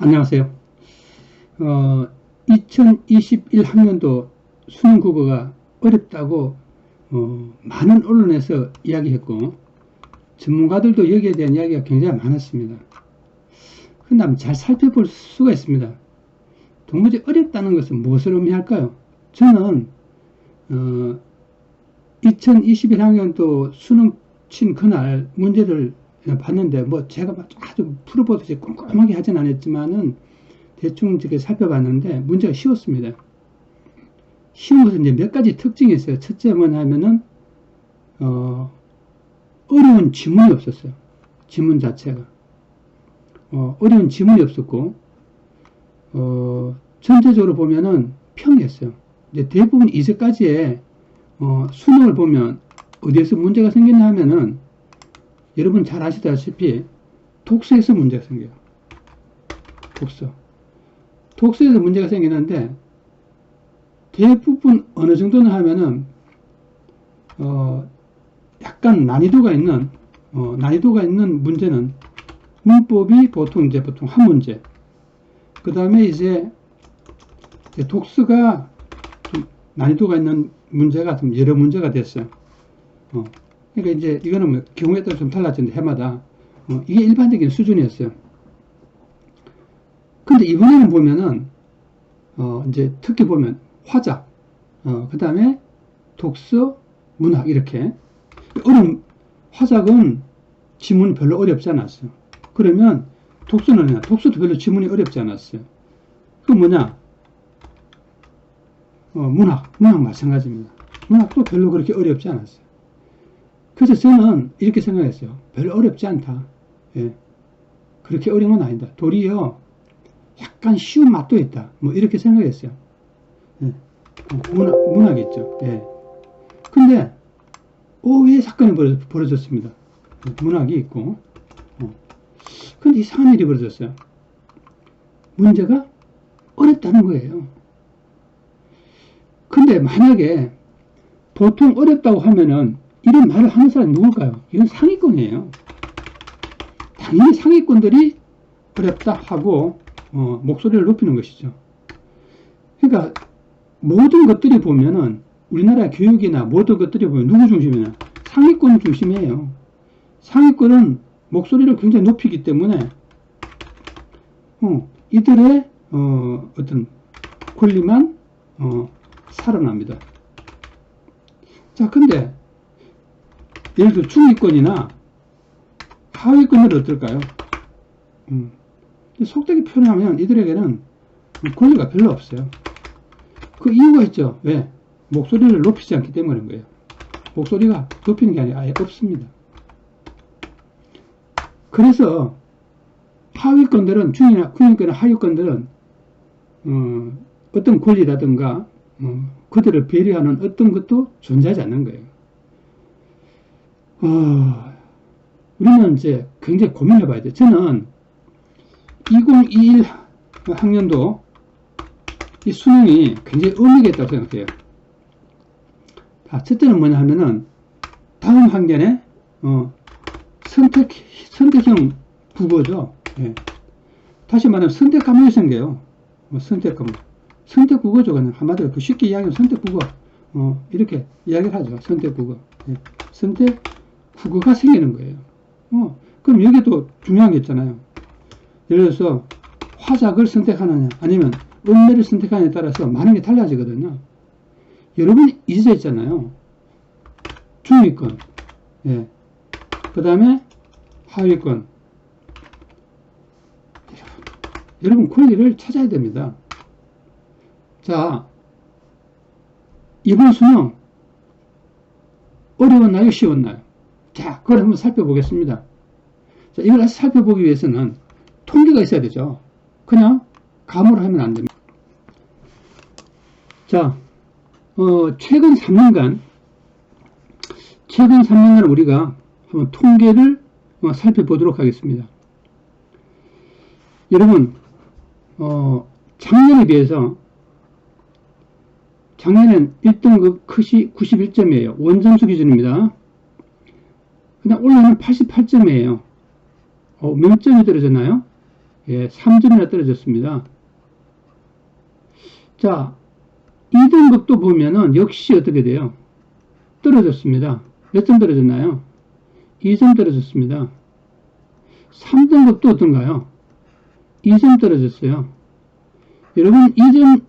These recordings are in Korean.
안녕하세요. 2021 학년도 수능 국어가 어렵다고 많은 언론에서 이야기했고 전문가들도 여기에 대한 이야기가 굉장히 많았습니다. 그런데 잘 살펴볼 수가 있습니다. 도무지 어렵다는 것은 무엇을 의미할까요? 저는 2021 학년도 수능 친 그날 문제를 봤는데 제가 아주 풀어보듯이 꼼꼼하게 하진 않았지만은 대충 이렇게 살펴봤는데 문제가 쉬웠습니다. 쉬운 것은 이제 몇 가지 특징이 있어요. 첫째 뭐냐면은 어려운 지문이 없었어요. 지문 자체가 어려운 지문이 없었고 전체적으로 보면은 평이었어요. 이제 대부분 이제까지의 수능을 보면 어디에서 문제가 생겼나 하면은 여러분 잘 아시다시피 독서에서 문제가 생겨요. 독서에서 문제가 생기는데 대부분 어느 정도는 하면은 약간 난이도가 있는 문제는 문법이 보통 한 문제, 그 다음에 이제 독서가 좀 난이도가 있는 문제가 좀 여러 문제가 됐어요. 그러니까 이제 이거는 경우에 따라 좀 달라지는데 해마다 이게 일반적인 수준이었어요. 근데 이번에는 보면은 이제 특히 보면 화작, 그 다음에 독서, 문학 이렇게 어려운 화작은 지문이 별로 어렵지 않았어요. 그러면 독서도 별로 지문이 어렵지 않았어요. 그 뭐냐? 문학 마찬가지입니다. 문학도 별로 그렇게 어렵지 않았어요. 그래서 저는 이렇게 생각했어요. 별로 어렵지 않다. 예. 그렇게 어려운 건 아니다. 도리어 약간 쉬운 맛도 있다. 이렇게 생각했어요. 예. 문학이죠. 예. 근데 의외의 사건이 벌어졌습니다. 문학이 있고. 근데 이상한 일이 벌어졌어요. 문제가 어렵다는 거예요. 근데 만약에 보통 어렵다고 하면은 이런 말을 하는 사람이 누굴까요? 이건 상위권이에요. 당연히 상위권들이 어렵다 하고 목소리를 높이는 것이죠. 그러니까 모든 것들이 보면은 우리나라 교육이나 모든 것들이 보면 누구 중심이냐? 상위권 중심이에요. 상위권은 목소리를 굉장히 높이기 때문에 이들의 어떤 권리만 살아납니다. 자, 근데 예를 들어 중위권이나 하위권들은 어떨까요? 속되게 표현하면 이들에게는 권리가 별로 없어요. 그 이유가 있죠. 왜? 목소리를 높이지 않기 때문인 거예요. 목소리가 높이는 게 아니라 아예 없습니다. 그래서 하위권들은 중위권이나 하위권들은 어떤 권리라든가 그들을 배려하는 어떤 것도 존재하지 않는 거예요. 우리는 이제 굉장히 고민해 봐야 돼요. 저는 2021 학년도 이 수능이 굉장히 의미가 있다고 생각해요. 첫째는 뭐냐 하면은 다음 학년에 선택형 국어죠. 예. 다시 말하면 선택 과목이 생겨요. 선택 과목. 선택 국어죠. 그냥 한마디로 쉽게 이야기하면 선택 국어. 이렇게 이야기를 하죠. 선택 국어. 예. 선택 국어가 생기는 거예요. 그럼 여기도 중요한 게 있잖아요. 예를 들어서 화작을 선택하느냐 아니면 음매를 선택하느냐에 따라서 많은 게 달라지거든요. 여러분이 이제 있잖아요. 중위권, 예. 그 다음에 하위권. 여러분 권리를 찾아야 됩니다. 자, 이번 수능 어려웠나요? 쉬웠나요? 자, 그걸 한번 살펴보겠습니다. 자, 이걸 살펴보기 위해서는 통계가 있어야 되죠. 그냥 감으로 하면 안 됩니다. 자, 최근 3년간 우리가 한번 통계를 살펴보도록 하겠습니다. 여러분, 작년에 비해서 작년엔 1등급 컷이 91점이에요. 원점수 기준입니다. 그냥 올해는 88점이에요. 몇 점이 떨어졌나요? 예, 3점이나 떨어졌습니다. 자, 2등급도 보면은 역시 어떻게 돼요? 떨어졌습니다. 몇 점 떨어졌나요? 2점 떨어졌습니다. 3등급도 어떤가요? 2점 떨어졌어요. 여러분, 2점,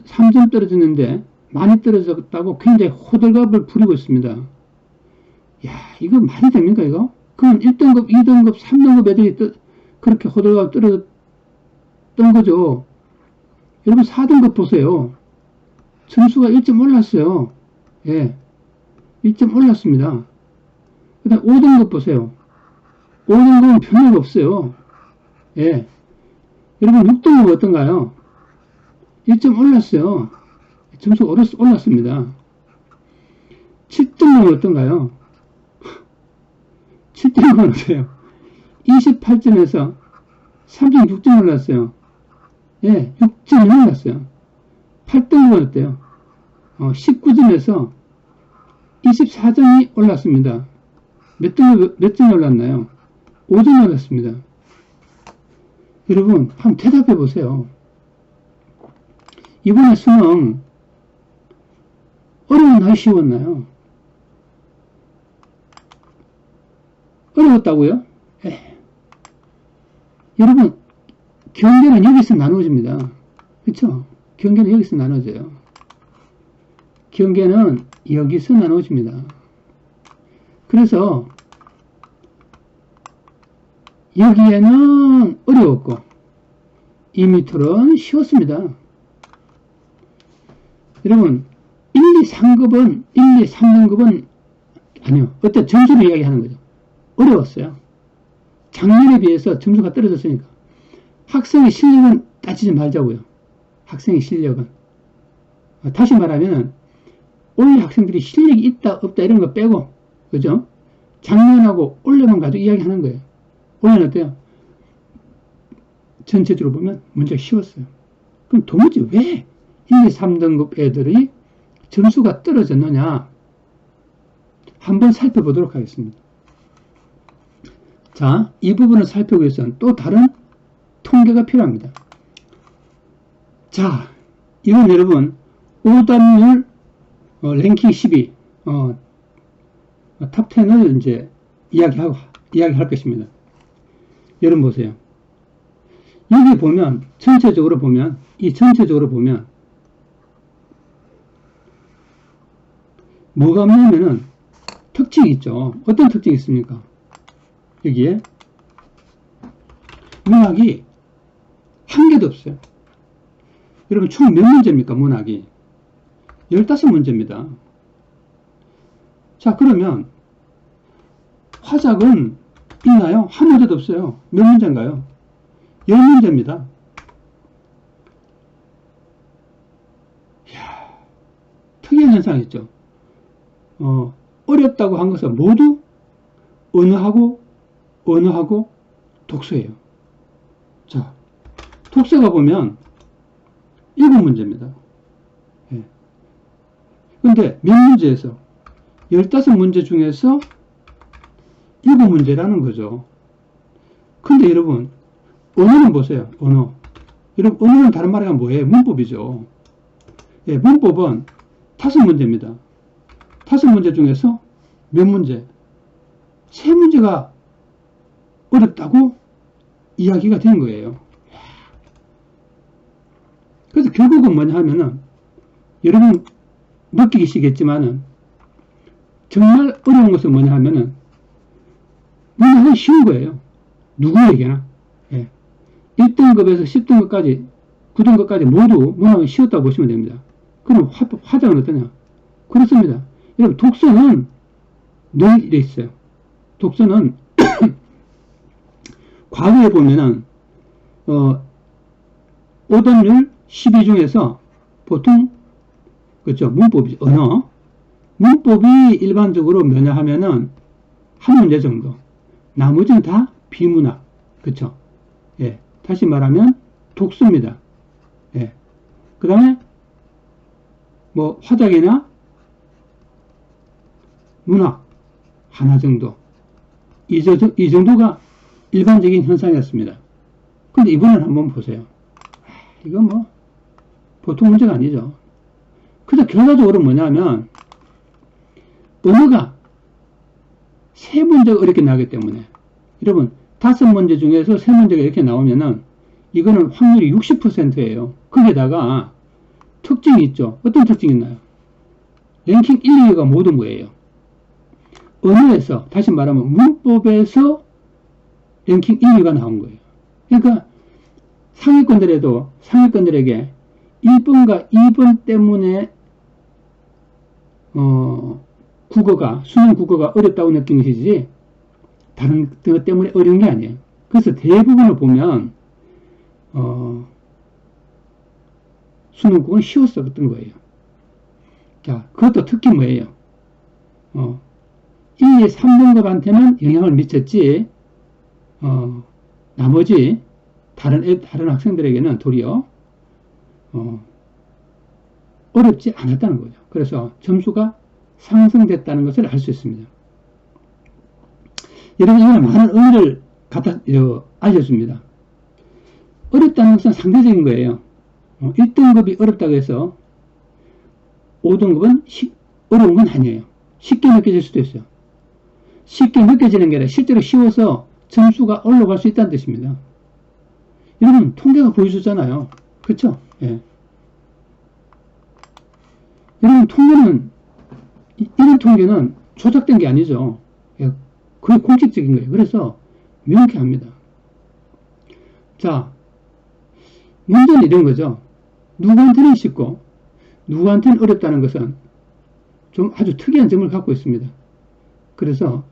3점 떨어졌는데 많이 떨어졌다고 굉장히 호들갑을 부리고 있습니다. 야, 이거 말이 됩니까, 이거? 그럼 1등급, 2등급, 3등급 애들이 그렇게 호들갑 떨어졌던 거죠. 여러분, 4등급 보세요. 점수가 1점 올랐어요. 예. 1점 올랐습니다. 그 다음 5등급 보세요. 5등급은 변화가 없어요. 예. 여러분, 6등급 어떤가요? 1점 올랐어요. 점수가 올랐습니다. 7등급은 어떤가요? 7등급은 어때요? 28점에서 36점 올랐어요. 예, 6점이 올랐어요. 8등급은 어때요? 19점에서 24점이 올랐습니다. 몇 점이 올랐나요? 5점이 올랐습니다. 여러분, 한번 대답해 보세요. 이번에 수능 어려웠나요? 쉬웠나요? 어려웠다고요? 여러분, 경계는 여기서 나눠집니다. 그렇죠? 경계는 여기서 나눠져요. 경계는 여기서 나눠집니다. 그래서 여기에는 어려웠고 이 밑으로는 쉬웠습니다. 여러분, 1, 2, 3급은 1, 2, 3등급은 아니요. 어떤 점수를 이야기하는 거죠. 어려웠어요. 작년에 비해서 점수가 떨어졌으니까. 학생의 실력은 따지지 말자고요. 학생의 실력은. 다시 말하면 올해 학생들이 실력이 있다 없다 이런 거 빼고, 그죠? 작년하고 올해만 가지고 이야기하는 거예요. 올해는 어때요? 전체적으로 보면 문제가 쉬웠어요. 그럼 도무지 왜 1, 2, 3등급 애들이 점수가 떨어졌느냐? 한번 살펴보도록 하겠습니다. 자, 이 부분을 살펴보기 위해서는 또 다른 통계가 필요합니다. 자, 이건 여러분 오답률 랭킹 12 탑 10을 이제 이야기할 것입니다. 여러분 보세요. 여기 보면 전체적으로 보면 뭐가 없냐면은 특징이 있죠. 어떤 특징이 있습니까? 여기에 문학이 한 개도 없어요. 여러분 총 몇 문제입니까? 문학이 15문제입니다. 자, 그러면 화작은 있나요? 한 문제도 없어요. 몇 문제인가요? 10문제입니다. 이야, 특이한 현상이 있죠. 어렵다고 한 것은 모두 언어하고 독서예요. 자, 독서가 보면 7문제입니다. 예. 근데 몇 문제에서 15문제 중에서 7문제라는 거죠. 근데 여러분, 언어는 보세요. 언어. 여러분, 언어는 다른 말이 하면 뭐예요? 문법이죠. 예, 문법은 5문제입니다. 5문제 중에서 몇 문제? 3문제가 어렵다고 이야기가 된 거예요. 그래서 결국은 뭐냐 하면은, 여러분 느끼시겠지만은, 정말 어려운 것은 뭐냐 하면은, 문학은 쉬운 거예요. 누구에게나. 예. 1등급에서 10등급까지, 9등급까지 모두 문학은 쉬웠다고 보시면 됩니다. 그럼 화작은 어떠냐? 그렇습니다. 여러분, 독서는 늘 이래 있어요. 독서는, 과거에 보면은, 오답률 12 중에서 보통, 그렇죠. 문법이죠. 언어. 문법이 일반적으로 뭐냐 하면은, 한 문제 정도. 나머지는 다 비문학. 그쵸? 예. 다시 말하면, 독서입니다. 예. 그 다음에, 뭐, 화작이나 문학. 하나 정도. 이 정도가 일반적인 현상이었습니다. 근데 이번엔 한번 보세요. 이거 뭐 보통 문제가 아니죠. 그래서 결과적으로 뭐냐면 언어가 세 문제가 어렵게 나오기 때문에 여러분 5문제 중에서 3문제가 이렇게 나오면은 이거는 확률이 60%예요. 거기에다가 특징이 있죠. 어떤 특징이 있나요? 랭킹 1, 2위가 모두 뭐예요? 언어에서, 다시 말하면 문법에서 랭킹 1, 2위가 나온 거예요. 그러니까 상위권들에게 1번과 2번 때문에 수능 국어가 어렵다고 느낀 것이지 다른 것 때문에 어려운 게 아니에요. 그래서 대부분을 보면 수능 국어는 쉬웠었던 거예요. 자, 그것도 특히 뭐예요? 1, 2, 3등급한테는 영향을 미쳤지 나머지 다른 학생들에게는 도리어 어렵지 않았다는 거죠. 그래서 점수가 상승됐다는 것을 알 수 있습니다. 여러분, 이거는 많은 의미를 알려줍니다. 어렵다는 것은 상대적인 거예요. 1등급이 어렵다고 해서 5등급은 어려운 건 아니에요. 쉽게 느껴질 수도 있어요. 쉽게 느껴지는 게 아니라 실제로 쉬워서 점수가 올라갈 수 있다는 뜻입니다. 여러분, 통계가 보여주잖아요. 그렇죠? 예. 여러분, 이런 통계는 조작된 게 아니죠. 예, 그게 공식적인 거예요. 그래서 명쾌합니다. 자, 문제는 이런 거죠. 누구한테는 쉽고 누구한테는 어렵다는 것은 좀 아주 특이한 점을 갖고 있습니다. 그래서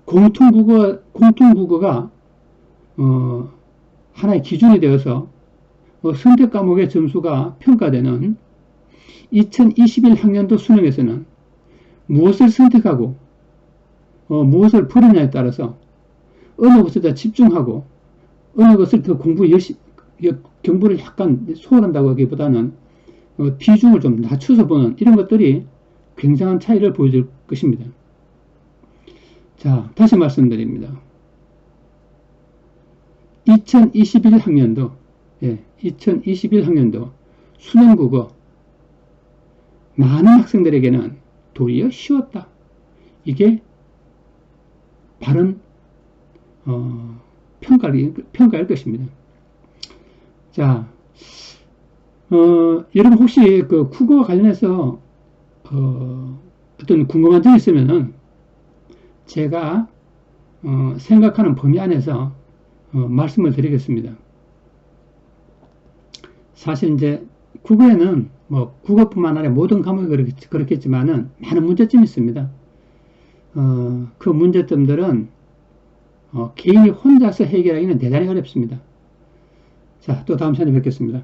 공통국어가 하나의 기준이 되어서 선택 과목의 점수가 평가되는 2021 학년도 수능에서는 무엇을 선택하고 무엇을 버리냐에 따라서 어느 것에 더 집중하고 어느 것을 더 공부를 약간 소홀한다고 하기보다는 비중을 좀 낮춰서 보는 이런 것들이 굉장한 차이를 보여줄 것입니다. 자, 다시 말씀드립니다. 2021 학년도 수능국어 많은 학생들에게는 도리어 쉬웠다. 이게 바른 평가일 것입니다. 자, 여러분 혹시 그 국어와 관련해서 어떤 궁금한 점이 있으면은 제가 생각하는 범위 안에서 말씀을 드리겠습니다. 사실 이제 국어에는 뭐 국어뿐만 아니라 모든 과목이 그렇겠지만은 많은 문제점이 있습니다. 그 문제점들은 개인이 혼자서 해결하기는 대단히 어렵습니다. 자, 또 다음 시간에 뵙겠습니다.